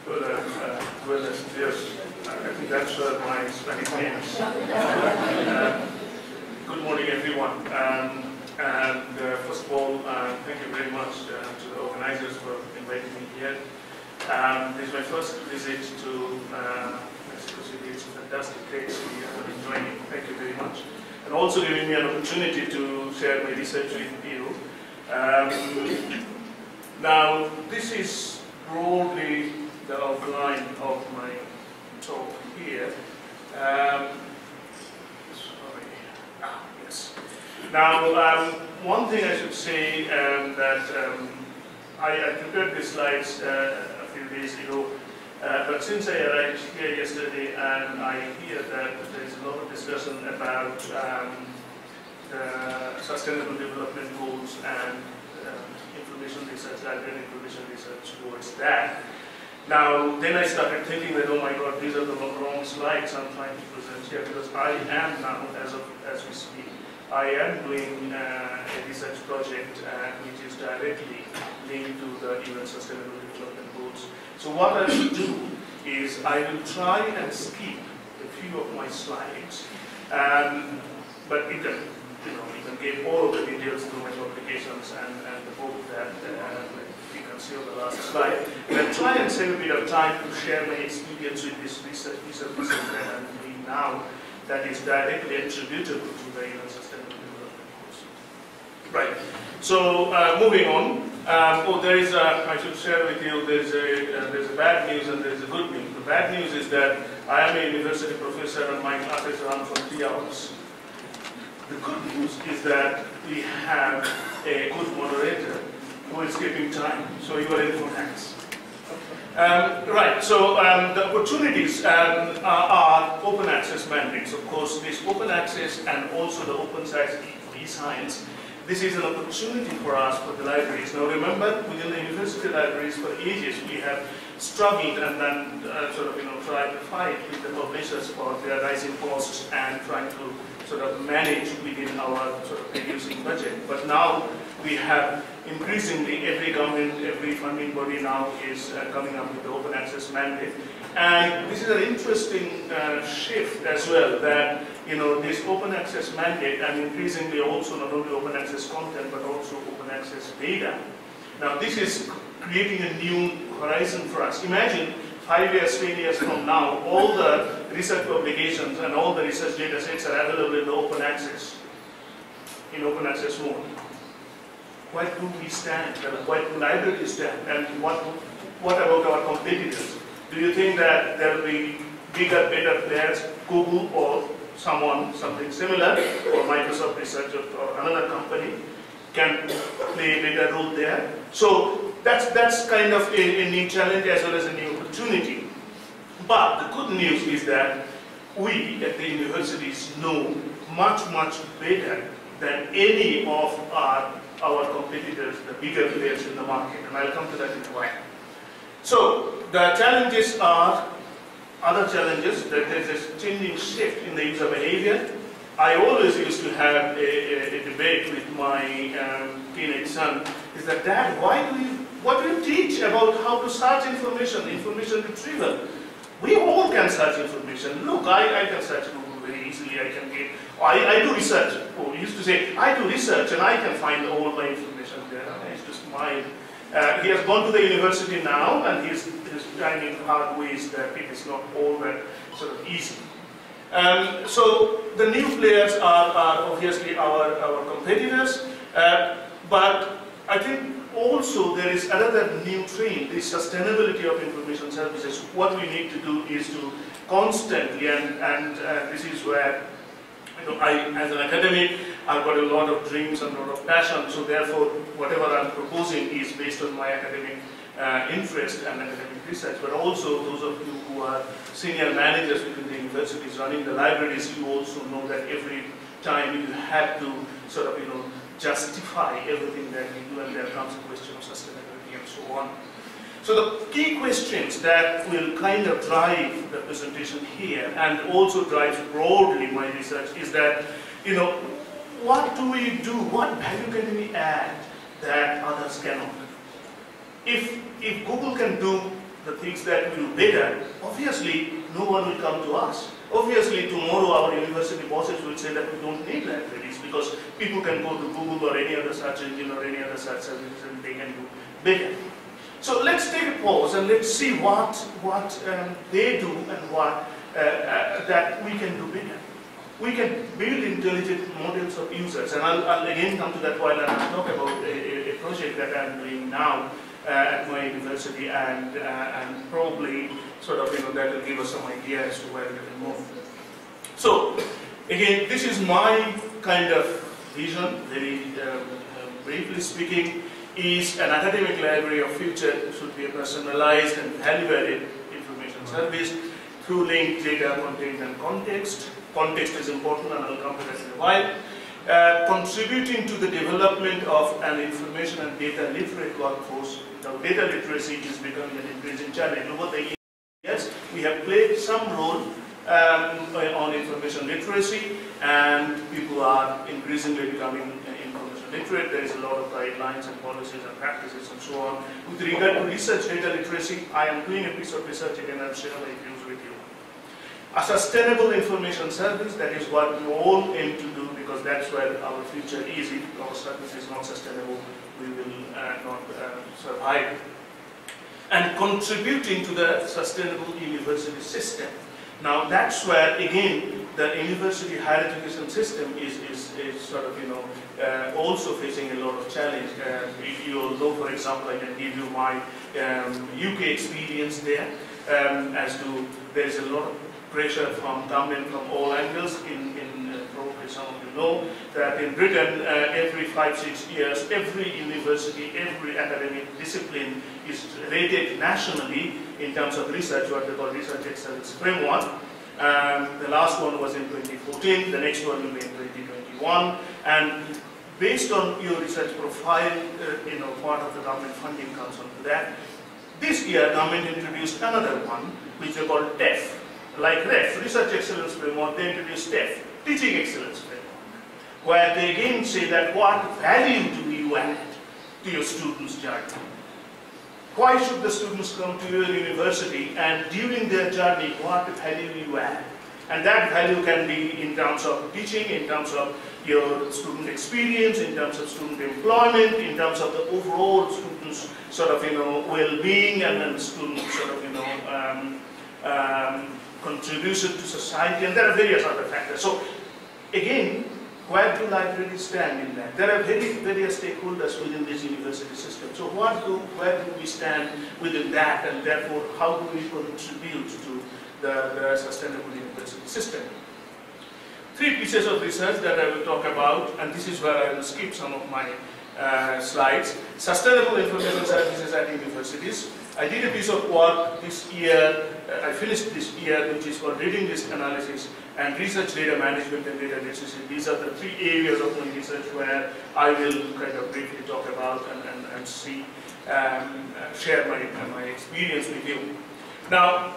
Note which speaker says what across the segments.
Speaker 1: Well, yes, I think that's my Spanish names. Good morning, everyone. First of all, thank you very much to the organizers for inviting me here. This is my first visit to Mexico City. It's a fantastic place. I'm enjoying it. Thank you very much. And also giving me an opportunity to share my research with you. Now, this is broadly the outline of my talk here. Yes. Now, one thing I should say that I prepared these slides a few days ago, but since I arrived here yesterday and I hear that there is a lot of discussion about the Sustainable Development Goals and information research, library information research towards that. Now, then I started thinking that, oh my God, these are the wrong slides I'm trying to present here, because I am now, as we speak, I am doing a research project which is directly linked to the UN Sustainable Development Goals. So what I will do is I will try and skip a few of my slides, but you can get all of the details through my publications and the book that you can see on the last slide. And I'll try and save a bit of time to share my experience with this research that I'm doing now that is directly attributable to the UN Sustainable Development Goals. Right. So moving on. There is I should share with you. There's a bad news and there's a good news. The bad news is that I am a university professor and my classes run for 3 hours. The good news is that we have a good moderator who is keeping time, so you are in for hands. Right, so the opportunities are open access mandates. Of course, this open access and also the open science e-science, this is an opportunity for us for the libraries. Now remember, within the university libraries for ages, we have struggled and then tried to fight with the publishers for their rising costs and trying to sort of manage within our sort of reducing budget. But now we have increasingly every government, every funding body now is coming up with the open access mandate. And this is an interesting shift as well, that this open access mandate and increasingly also not only open access content but also open access data. Now this is creating a new horizon for us. Imagine 5 years, 10 years from now, all the research publications and all the research data sets are available in open access mode. Where do we stand? Where do libraries stand? And what about our competitors? Do you think that there will be bigger, better players, Google or something similar, or Microsoft Research or another company can play a bigger role there? So that's kind of a new challenge as well as a new opportunity. But the good news is that we at the universities know much better than any of our competitors, the bigger players in the market, and I'll come to that in a while. So the challenges are other challenges, that there's a changing shift in the user behavior. I always used to have a debate with my teenage son, is that, Dad, what do you teach about how to search information retrieval? We all can search information. Look, I can search Google very easily. I do research. Oh, he used to say, I do research and I can find all my information there. I used to smile. He has gone to the university now and he's finding hard ways that it is not all that sort of easy. So the new players are obviously our competitors, but I think also there is another new trend, the sustainability of information services. What we need to do is to constantly, and this is where I, as an academic, I've got a lot of dreams and a lot of passion, so therefore whatever I'm proposing is based on my academic interest and academic research, but also those of you who are senior managers within the universities running the libraries, you also know that every time you have to sort of justify everything that you do, and there comes a question of sustainability and so on. So the key questions that will kind of drive the presentation here and also drives broadly my research is that, what do we do? What value can we add that others cannot? If Google can do the things that we do better, obviously no one will come to us. Obviously tomorrow our university bosses will say that we don't need libraries because people can go to Google or any other search engine or any other search services and they can do better. So let's take a pause and let's see what they do and what that we can do better. We can build intelligent models of users, and I'll again come to that while I talk about a project that I'm doing now at my university, and probably sort of, that will give us some idea as to where we can move. So again, this is my kind of vision, very briefly speaking, is an academic library of future should be a personalized and value-added information service through linked data, content, and context. Context is important, and I'll come to that in a while. Contributing to the development of an information and data literate workforce. Now, data literacy is becoming an increasing challenge. Over the years, we have played some role on information literacy, and people are increasingly becoming information literate. There is a lot of guidelines and policies and practices and so on. With regard to research data literacy, I am doing a piece of research, again I'll share my views with you. A sustainable information service, that is what we all aim to do, because that's where our future is. If our service is not sustainable, we will not survive. And contributing to the sustainable university system. Now that's where, again, the university higher education system is sort of, also facing a lot of challenge. You all know, for example, I can give you my UK experience there, as to there's a lot of pressure from government from all angles. Probably some of you know that in Britain, every 5-6 years, every university, every academic discipline is rated nationally in terms of research, what they call research excellence framework. The last one was in 2014, the next one will be in 2021, and based on your research profile, part of the government funding comes onto that. This year, government introduced another one, which they call TEF. Like REF, Research Excellence Framework, they introduced TEF, Teaching Excellence Framework, where they again say that what value do you add to your students' journey? Why should the students come to your university, and during their journey, what value you add? And that value can be in terms of teaching, in terms of your student experience, in terms of student employment, in terms of the overall students' sort of, well-being, and then student sort of, contribution to society, and there are various other factors. So again, where do libraries stand in that? There are various stakeholders within this university system. So where do we stand within that, and therefore how do we contribute to the sustainable university system? 3 pieces of research that I will talk about, and this is where I will skip some of my slides. Sustainable information services at universities. I did a piece of work this year, I finished this year, which is called reading list analysis and research data management and data literacy. These are the 3 areas of my research where I will kind of briefly talk about and see, share my experience with you. Now,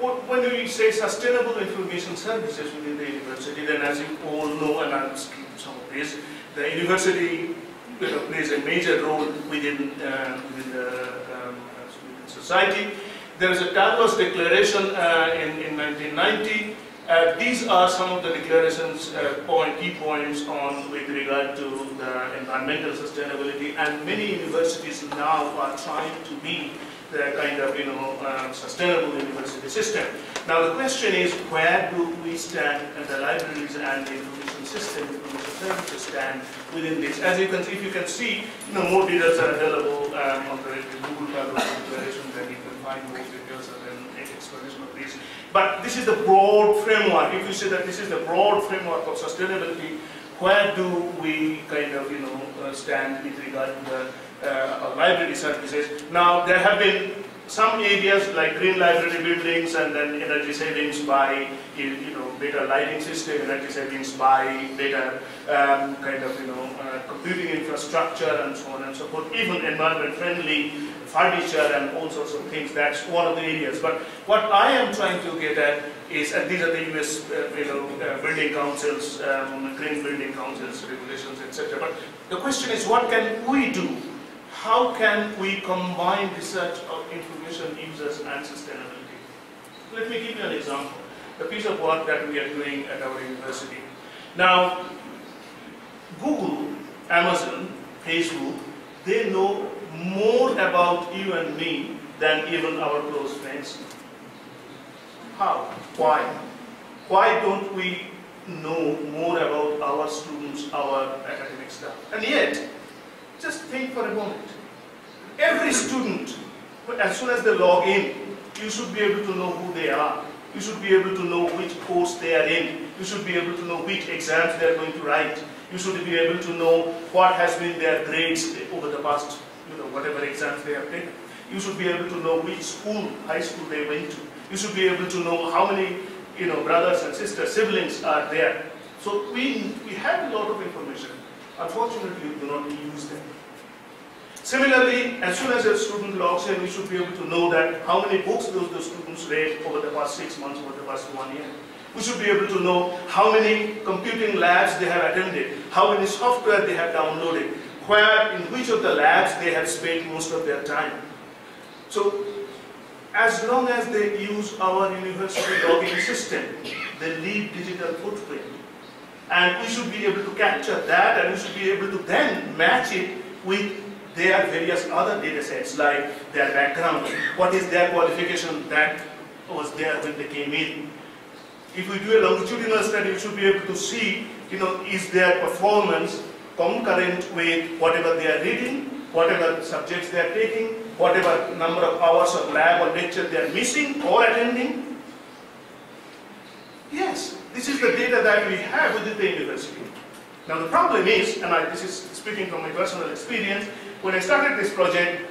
Speaker 1: when we say sustainable information services within the university, then as you all know, and I'll skip some of this, the university plays a major role within the society. There is a Davos Declaration in 1990. These are some of the declarations, key points on with regard to the environmental sustainability, and many universities now are trying to be the kind of sustainable university system. Now the question is, where do we stand, and the libraries and the information system, information services stand within this? As you can see, if you can see, more details are available on the Google declaration, then you can find more details and then explanation of this. But this is the broad framework. If you say that this is the broad framework of sustainability, where do we kind of stand with regard to the library services? Now there have been some areas like green library buildings, and then energy savings by better lighting system, energy savings by better computing infrastructure and so on and so forth, even environment friendly furniture and all sorts of things. That's one of the areas. But what I am trying to get at is, and these are the US building councils, green building councils, regulations, etc. But the question is, what can we do? how can we combine research of information users and sustainability? Let me give you an example, the piece of work that we are doing at our university. Now, Google, Amazon, Facebook, they know more about you and me than even our close friends. How? Why? Why don't we know more about our students, our academic staff? And yet, just think for a moment. Every student, as soon as they log in, you should be able to know who they are. You should be able to know which course they are in. You should be able to know which exams they are going to write. You should be able to know what has been their grades over the past, whatever exams they have taken. You should be able to know which school, high school they went to. You should be able to know how many, brothers and sisters, siblings are there. So we have a lot of information. Unfortunately, we do not use them. Similarly, as soon as a student logs in, we should be able to know that how many books those students read over the past 6 months, over the past 1 year. We should be able to know how many computing labs they have attended, how many software they have downloaded, in which of the labs they have spent most of their time. So, as long as they use our university login system, they leave digital footprint. And we should be able to capture that, and we should be able to then match it with their various other data sets, like their background, what is their qualification that was there when they came in. If we do a longitudinal study, we should be able to see, is their performance concurrent with whatever they are reading, whatever subjects they are taking, whatever number of hours of lab or lecture they are missing or attending. Yes, this is the data that we have within the university. Now the problem is, and this is speaking from my personal experience, when I started this project,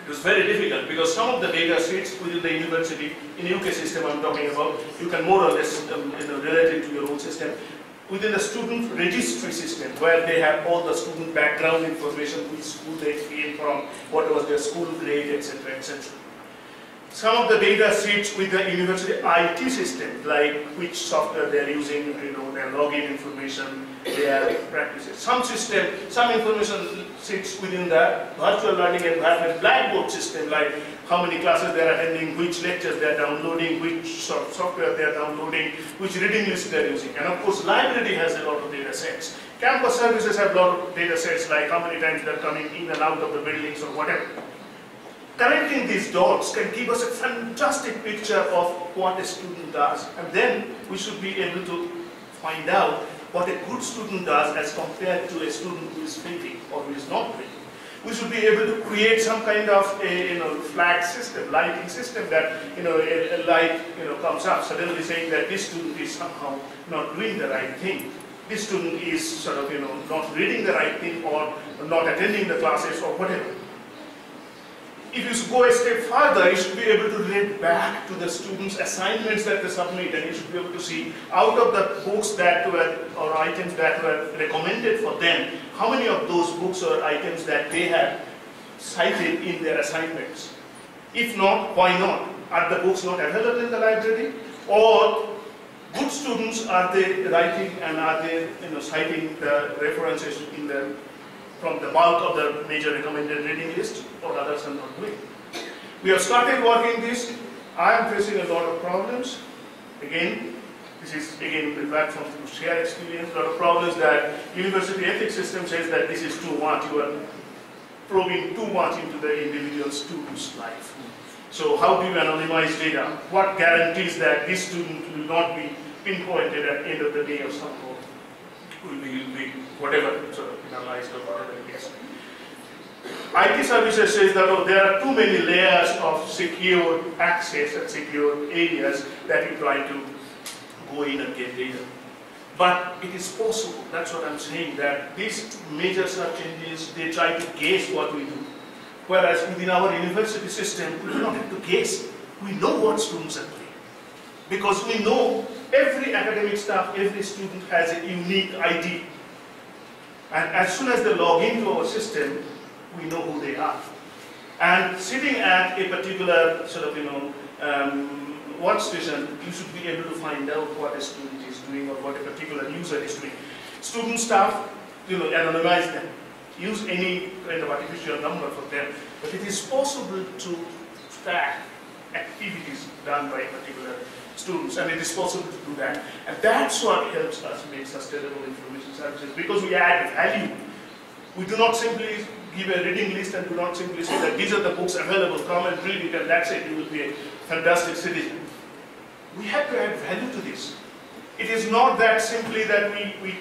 Speaker 1: it was very difficult because some of the data sets within the university, in the UK system I'm talking about, you can more or less relate it to your own system. Within the student registry system, where they have all the student background information, which school they came from, what was their school grade, etc., etc. Some of the data sits with the university IT system, like which software they are using, their login information, their practices. Some information sits within the virtual learning environment Blackboard system, like how many classes they are attending, which lectures they are downloading, which software they are downloading, which reading list they are using. And of course, library has a lot of data sets. Campus services have a lot of data sets, like how many times they are coming in and out of the buildings or whatever. Connecting these dots can give us a fantastic picture of what a student does, and then we should be able to find out what a good student does as compared to a student who is failing or who is not failing. We should be able to create some kind of a flag system, lighting system that a light comes up suddenly saying that this student is somehow not doing the right thing. This student is sort of not reading the right thing or not attending the classes or whatever. If you go a step further, you should be able to relate back to the students' assignments that they submit, and you should be able to see out of the books that were, or items that were recommended for them, how many of those books or items that they have cited in their assignments. If not, why not? Are the books not available in the library? Or good students, are they writing and are they citing the references in from the bulk of the major recommended reading list, or others are not doing? We have started working this. I am facing a lot of problems. Again, this is again the platform to share experience. A lot of problems that university ethics system says that this is too much. You are probing too much into the individual student's life. So how do you anonymize data? What guarantees that this student will not be pinpointed at the end of the day or something? Will be whatever sort of penalized or whatever the case. IT services says that there are too many layers of secure access and secure areas that you try to go in and get data. But it is possible, that's what I'm saying, that these major search engines, they try to guess what we do. Whereas within our university system, we do not have to guess. We know what students are doing. Because we know every academic staff, every student has a unique ID. And as soon as they log into our system, we know who they are. And sitting at a particular sort of, workstation, you should be able to find out what a student is doing or what a particular user is doing. Student staff, anonymize them. use any kind of artificial number for them, but it is possible to track activities done by particular students, and it is possible to do that. And that's what helps us make sustainable information services, because we add value. We do not simply give a reading list and do not simply say that these are the books available, come and read it, and that's it, you will be a fantastic citizen. We have to add value to this. It is not that simply that we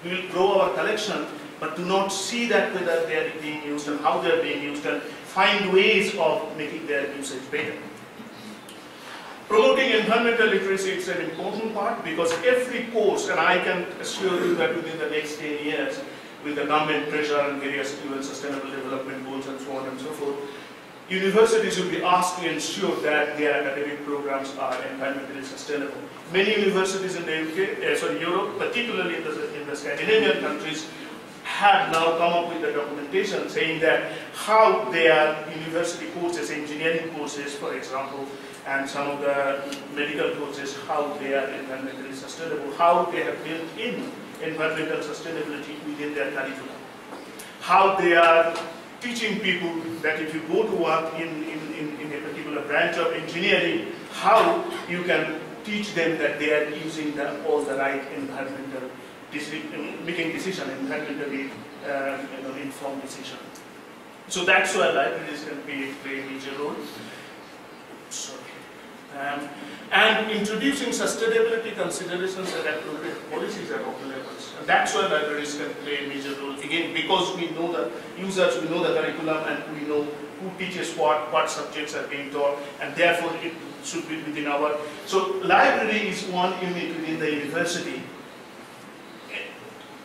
Speaker 1: will grow our collection, but do not see that whether they are being used and how they are being used, and find ways of making their usage better. Promoting environmental literacy is an important part, because every course, and I can assure you that within the next 10 years, with the government pressure and various UN sustainable development goals and so on and so forth, universities will be asked to ensure that their academic programs are environmentally sustainable. Many universities in the Europe, particularly in the Scandinavian countries, have now come up with the documentation saying that how their university courses, engineering courses, for example, and some of the medical courses, how they are environmentally sustainable, how they have built in environmental sustainability within their curriculum, how they are teaching people that if you go to work in a particular branch of engineering, how you can teach them that they are using all the right environmental making decision, environmentally informed decision. So that's where libraries can play a major role. Sorry. And introducing sustainability considerations and appropriate policies at all levels. And that's where libraries can play a major role. Again, because we know the users, we know the curriculum, and we know who teaches what subjects are being taught, and therefore it should be within our. So library is one unit within the university.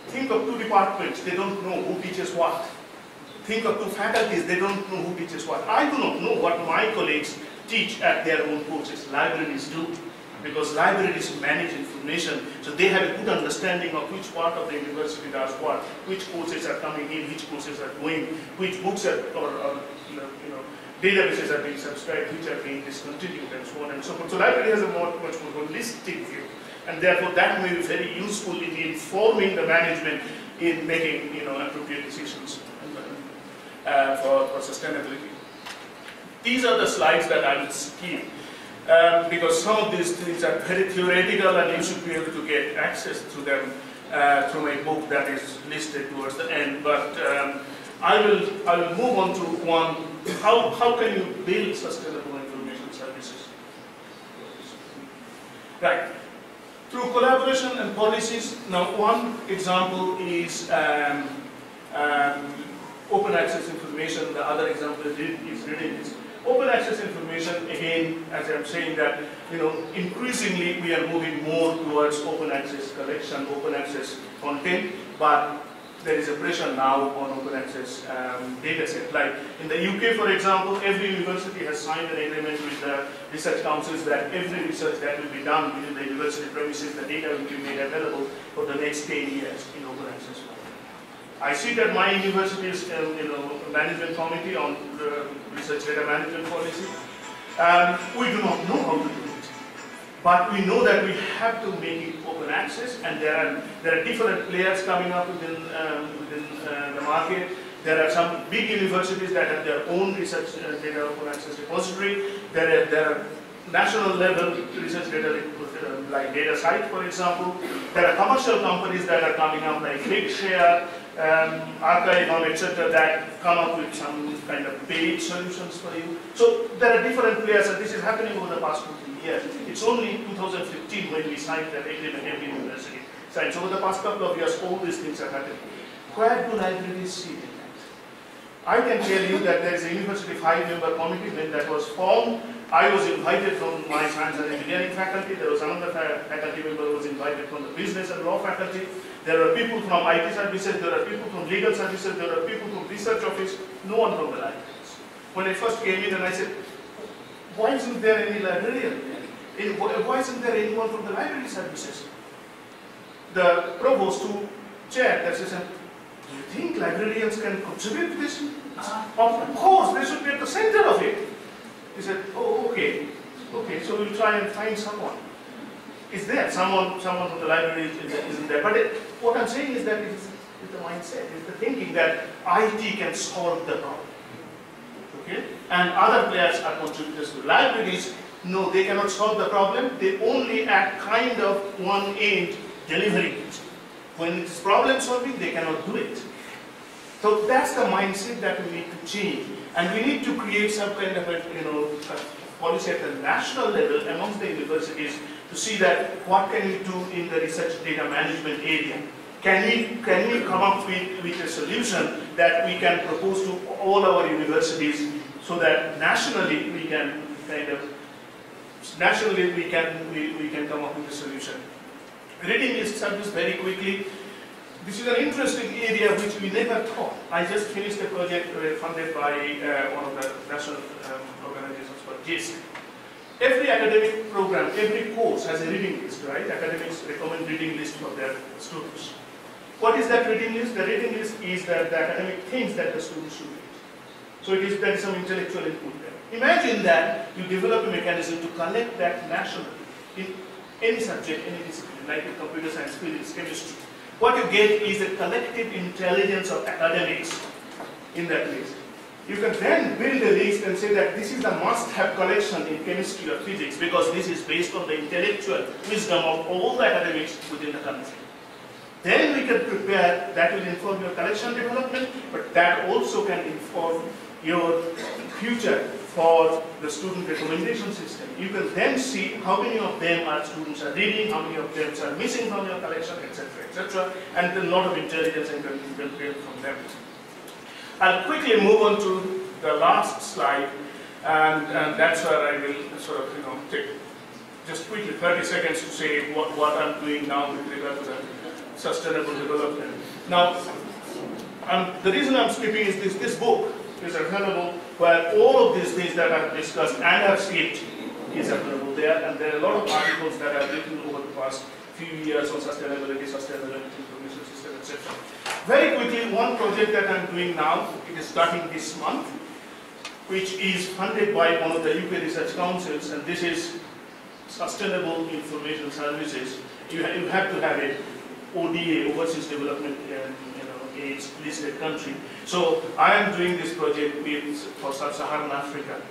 Speaker 1: Think of two departments, they don't know who teaches what. Think of two faculties, they don't know who teaches what. I do not know what my colleagues teach at their own courses. Libraries do, because libraries manage information, so they have a good understanding of which part of the university does what, which courses are coming in, which courses are going, which books are, or databases are being subscribed, which are being discontinued, and so on and so forth. So library has a much more holistic view, and therefore that may be very useful in informing the management in making appropriate decisions for sustainability. These are the slides that I will skip, because some of these things are very theoretical, and you should be able to get access to them through a book that is listed towards the end. But I will move on to one. How can you build sustainable information services? Right. Through collaboration and policies. Now, one example is open access information. The other example is reading this. Open access information, again, as I'm saying that, increasingly we are moving more towards open access collection, open access content, but there is a pressure now on open access data set. Like in the UK, for example, every university has signed an agreement with the research councils that every research that will be done within the university premises, the data will be made available for the next 10 years in open access. I sit at my university's management committee on research data management policy. We do not know how to do it, but we know that we have to make it open access, and there are different players coming up within the market. There are some big universities that have their own research data open access repository. There are national level research data like DataSite, for example. There are commercial companies that are coming up like ClickShare, Archive, etc., that come up with some kind of paid solutions for you. So there are different players, and this is happening over the past 2-3 years. It's only in 2015 when we signed that agreement, every university signed. So over the past couple of years, all these things are happening. Where do libraries sit in that? I can tell you that there is a university 5-member committee that was formed. I was invited from my science and engineering faculty. There was another faculty member who was invited from the business and law faculty. There are people from IT services, there are people from legal services, there are people from research office, no one from the libraries. When I first came in and I said, why isn't there any librarian? Why isn't there anyone from the library services? The provost who chaired that said, do you think librarians can contribute to this? Of course, they should be at the center of it. He said, oh, okay, so we'll try and find someone. Is there someone from the library isn't there? But what I'm saying is that is the mindset, is the thinking that IT can solve the problem. Okay? And other players are contributors to libraries. No, they cannot solve the problem. They only act kind of one end delivering it. When it's problem solving, they cannot do it. So that's the mindset that we need to change. And we need to create some kind of a, policy at the national level amongst the universities to see that what can we do in the research data management area. Can we come up with a solution that we can propose to all our universities so that nationally we can come up with a solution. Reading list service very quickly. This is an interesting area which we never taught. I just finished a project funded by one of the national organizations for GIST. Every academic program, every course has a reading list, right? Academics recommend reading list for their students. What is that reading list? The reading list is the academic things that the students should read. So there is some intellectual input there. Imagine that you develop a mechanism to collect that nationally in any subject, any discipline, like in computer science, physics, chemistry. What you get is a collective intelligence of academics in that list. You can then build a list and say that this is the must-have collection in chemistry or physics because this is based on the intellectual wisdom of all the academics within the country. Then we can prepare, that will inform your collection development, but that also can inform your future for the student recommendation system. You can then see how many of them are students are reading, how many of them are missing from your collection, etc., and a lot of intelligence and can be built from them. I'll quickly move on to the last slide, and that's where I will sort of take just quickly 30 seconds to say what I'm doing now with regard to the sustainable development. Now, the reason I'm skipping is this book is available where all of these things that I've discussed and have skipped is available there, and there are a lot of articles that I've written over the past few years on sustainability, information system, etc. Very quickly, one project that I'm doing now, it is starting this month, which is funded by one of the UK research councils, and this is Sustainable Information Services. You have to have it ODA, Overseas Development Aids listed country. So I am doing this project for Sub-Saharan Africa,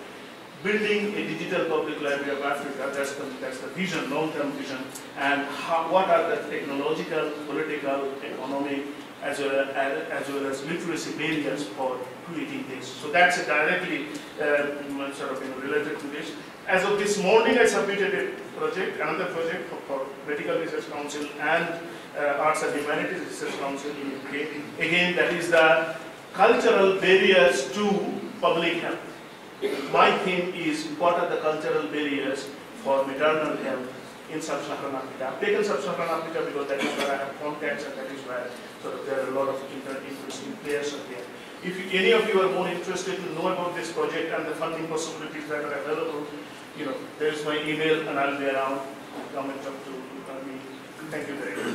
Speaker 1: building a digital public library of Africa. That's the vision, long-term vision, and what are the technological, political, economic, as well as literacy barriers for creating this. So that's directly related to this. As of this morning, I submitted another project for Medical Research Council and Arts and Humanities Research Council in UK. Again, that is the cultural barriers to public health. My theme is what are the cultural barriers for maternal health in Sub-Saharan Africa. I've taken Sub-Saharan Africa because that is where I have contacts and that is where there are a lot of interesting players up there. If any of you are more interested to know about this project and the funding possibilities that are available, there is my email and I'll be around to come and talk to me. Thank you very much.